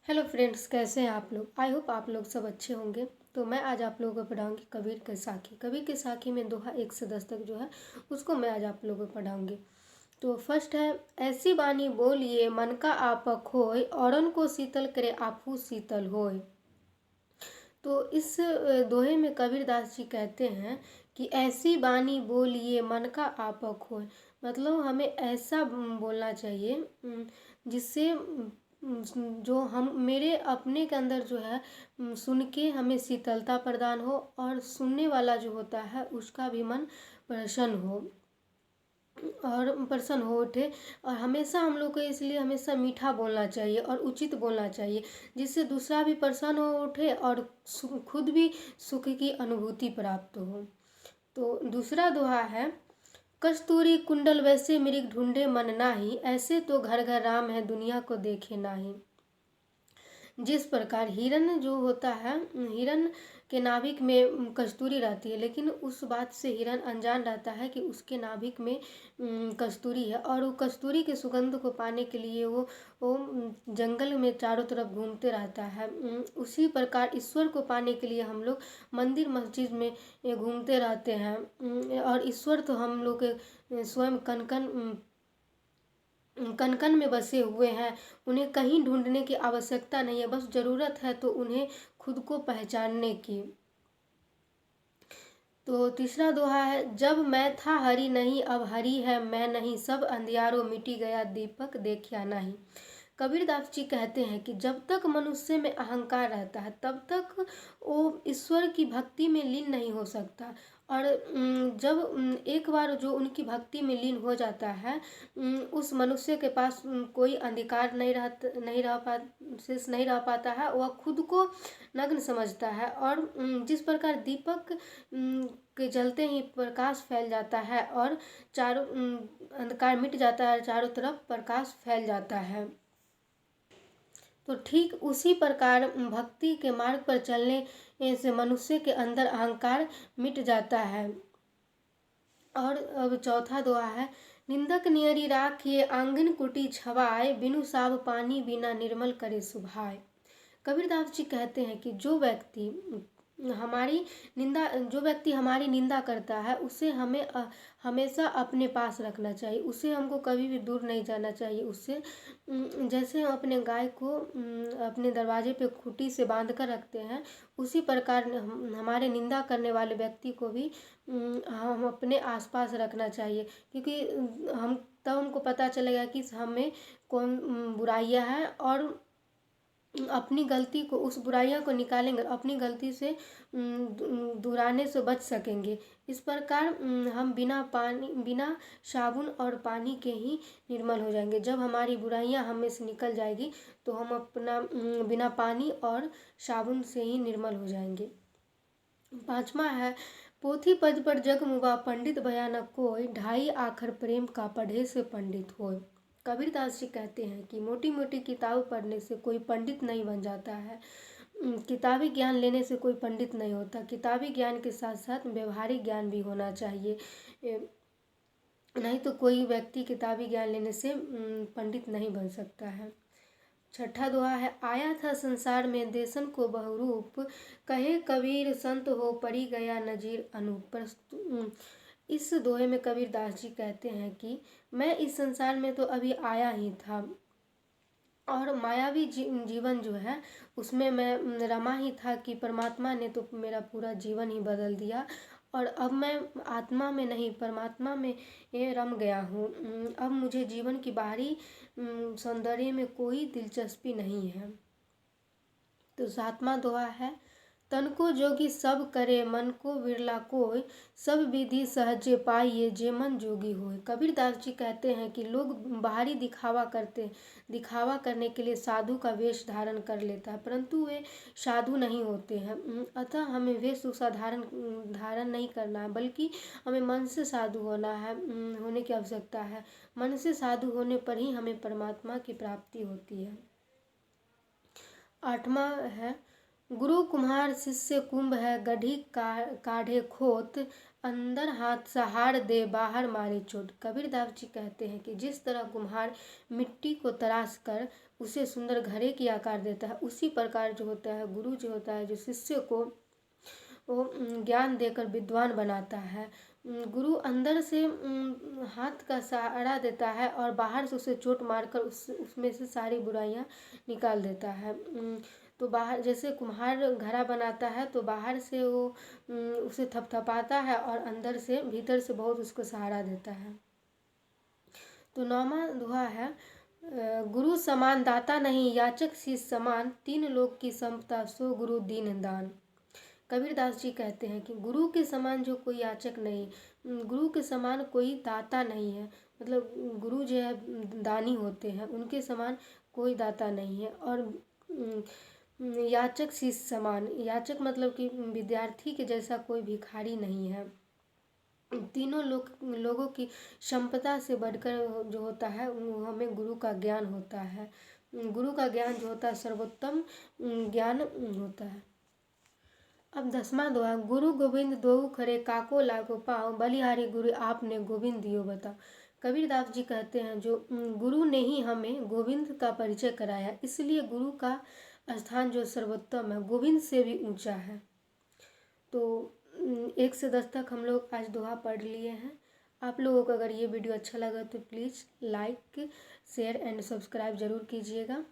Hello friends, कैसे हैं आप लोग। आई होप आप लोग सब अच्छे होंगे। तो मैं आज आप लोगों को पढ़ाऊंगी कबीर के साखी। कबीर के साखी में दोहा 1 से 10 तक जो है उसको मैं आज आप लोगों को पढ़ाऊंगी। तो फर्स्ट है, ऐसी बानी बोलिए मन का आप खोय, औरन को शीतल करे आपू शीतल होय। तो इस दोहे में कबीर दास जी कहते हैं कि ऐसी बानी बोलिए मन का आप खोए, मतलब हमें ऐसा बोलना चाहिए जिससे जो हम मेरे अपने के अंदर जो है सुन के हमें शीतलता प्रदान हो और सुनने वाला जो होता है उसका भी मन प्रसन्न हो उठे। और हमेशा हम लोग को इसलिए हमेशा मीठा बोलना चाहिए और उचित बोलना चाहिए, जिससे दूसरा भी प्रसन्न हो उठे और खुद भी सुख की अनुभूति प्राप्त हो। तो दूसरा दोहा है, कस्तूरी कुंडल वैसे मृग ढूंढे मन नाही, ऐसे तो घर घर राम है दुनिया को देखे नाही। जिस प्रकार हिरण जो होता है, हिरण के नाभिक में कस्तूरी रहती है, लेकिन उस बात से हिरण अनजान रहता है कि उसके नाभिक में कस्तूरी है, और वो कस्तूरी के सुगंध को पाने के लिए वो जंगल में चारों तरफ घूमते रहता है। उसी प्रकार ईश्वर को पाने के लिए हम लोग मंदिर मस्जिद में घूमते रहते हैं, और ईश्वर तो हम लोग के स्वयं कण कण में बसे हुए हैं। उन्हें कहीं ढूंढने की आवश्यकता नहीं है, बस ज़रूरत है तो उन्हें खुद को पहचानने की। तो तीसरा दोहा है, जब मैं था हरि नहीं अब हरि है मैं नहीं, सब अंधियारों मिटी गया दीपक देखा नहीं। कबीरदास जी कहते हैं कि जब तक मनुष्य में अहंकार रहता है तब तक वो ईश्वर की भक्ति में लीन नहीं हो सकता, और जब एक बार जो उनकी भक्ति में लीन हो जाता है, उस मनुष्य के पास कोई अधिकार शेष नहीं रह पाता है। वह खुद को नग्न समझता है, और जिस प्रकार दीपक के जलते ही प्रकाश फैल जाता है और चारों अंधकार मिट जाता है, चारों तरफ प्रकाश फैल जाता है। तो ठीक उसी प्रकार भक्ति के मार्ग पर चलने से मनुष्य के अंदर अहंकार मिट जाता है। और अब चौथा दोहा है, निंदक नियरी राखिए आंगन कुटी छवाए, बिनु साब पानी बिना निर्मल करे सुभाए। कबीरदास जी कहते हैं कि जो व्यक्ति हमारी निंदा करता है उसे हमें हमेशा अपने पास रखना चाहिए, उसे हमको कभी भी दूर नहीं जाना चाहिए उससे। जैसे हम अपने गाय को अपने दरवाजे पे खूंटी से बांध कर रखते हैं, उसी प्रकार हमारे निंदा करने वाले व्यक्ति को भी हम अपने आसपास रखना चाहिए, क्योंकि हमको पता चलेगा कि हमें कौन बुराइयां हैं, और अपनी गलती को, उस बुराइयां को निकालेंगे, अपनी गलती से दोहराने से बच सकेंगे। इस प्रकार हम बिना साबुन और पानी के ही निर्मल हो जाएंगे। जब हमारी बुराइयां हमें से निकल जाएगी तो हम अपना बिना पानी और साबुन से ही निर्मल हो जाएंगे। पांचवा है, पोथी पद पर जग मुवा पंडित भयानक कोय, ढाई आखर प्रेम का पढ़े से पंडित होय। कबीरदास जी कहते हैं कि मोटी मोटी किताब पढ़ने से कोई पंडित नहीं बन जाता है, किताबी ज्ञान लेने से कोई पंडित नहीं होता। किताबी ज्ञान के साथ साथ व्यवहारिक ज्ञान भी होना चाहिए, नहीं तो कोई व्यक्ति किताबी ज्ञान लेने से पंडित नहीं बन सकता है। छठा दोहा है, आया था संसार में देसन को बहुरूप, कहे कबीर संत हो पड़ी गया नजीर अनूप। इस दोहे में कबीरदास जी कहते हैं कि मैं इस संसार में तो अभी आया ही था, और मायावी जीवन जो है उसमें मैं रमा ही था कि परमात्मा ने तो मेरा पूरा जीवन ही बदल दिया, और अब मैं आत्मा में नहीं परमात्मा में रम गया हूँ। अब मुझे जीवन की बाहरी सौंदर्य में कोई दिलचस्पी नहीं है। तो सातवां दोहा है, तन को जोगी सब करे मन को विरला कोय, सब विधि सहजे पाइए जे मन जोगी होय। कबीरदास जी कहते हैं कि लोग बाहरी दिखावा करने के लिए साधु का वेश धारण कर लेता है, परंतु वे साधु नहीं होते हैं। अतः हमें वेशभूषा धारण नहीं करना है, बल्कि हमें मन से साधु होने की आवश्यकता है। मन से साधु होने पर ही हमें परमात्मा की प्राप्ति होती है। आठवां है, गुरु कुम्हार शिष्य कुंभ है, गढ़ी काढ़े खोत, अंदर हाथ सहार दे बाहर मारे चोट। कबीरदास जी कहते हैं कि जिस तरह कुम्हार मिट्टी को तराश कर उसे सुंदर घड़े की आकार देता है, उसी प्रकार जो होता है गुरु जो होता है, जो शिष्य को वो ज्ञान देकर विद्वान बनाता है। गुरु अंदर से हाथ का सहारा देता है और बाहर से उसे चोट मारकर उसमें से सारी बुराइयां निकाल देता है। तो बाहर जैसे कुम्हार घड़ा बनाता है तो बाहर से वो उसे थपथपाता है और अंदर से भीतर से बहुत उसको सहारा देता है। तो 9वां दोहा है, गुरु समान दाता नहीं, याचक शीश समान, तीन लोक की समता सो गुरु दीन दान। कबीरदास जी कहते हैं कि गुरु के समान जो कोई याचक नहीं, गुरु के समान कोई दाता नहीं है। मतलब गुरु जो है दानी होते हैं, उनके समान कोई दाता नहीं है। और याचक शीश समान, याचक मतलब कि विद्यार्थी के जैसा कोई भिखारी नहीं है। तीनों लोगों की क्षमता से बढ़कर जो होता है वो हमें गुरु का ज्ञान होता है। गुरु का ज्ञान जो होता है सर्वोत्तम ज्ञान होता है। अब 10वां दोहा, गुरु गोविंद दोऊ खरे, काको लागो पाओ, बलिहारी गुरु आपने गोविंद दियो बताओ। कबीरदास जी कहते हैं जो गुरु ने ही हमें गोविंद का परिचय कराया, इसलिए गुरु का स्थान जो सर्वोत्तम है, गोविंद से भी ऊंचा है। तो 1 से 10 तक हम लोग आज दोहा पढ़ लिए हैं। आप लोगों को अगर ये वीडियो अच्छा लगा तो please like, share and subscribe ज़रूर कीजिएगा।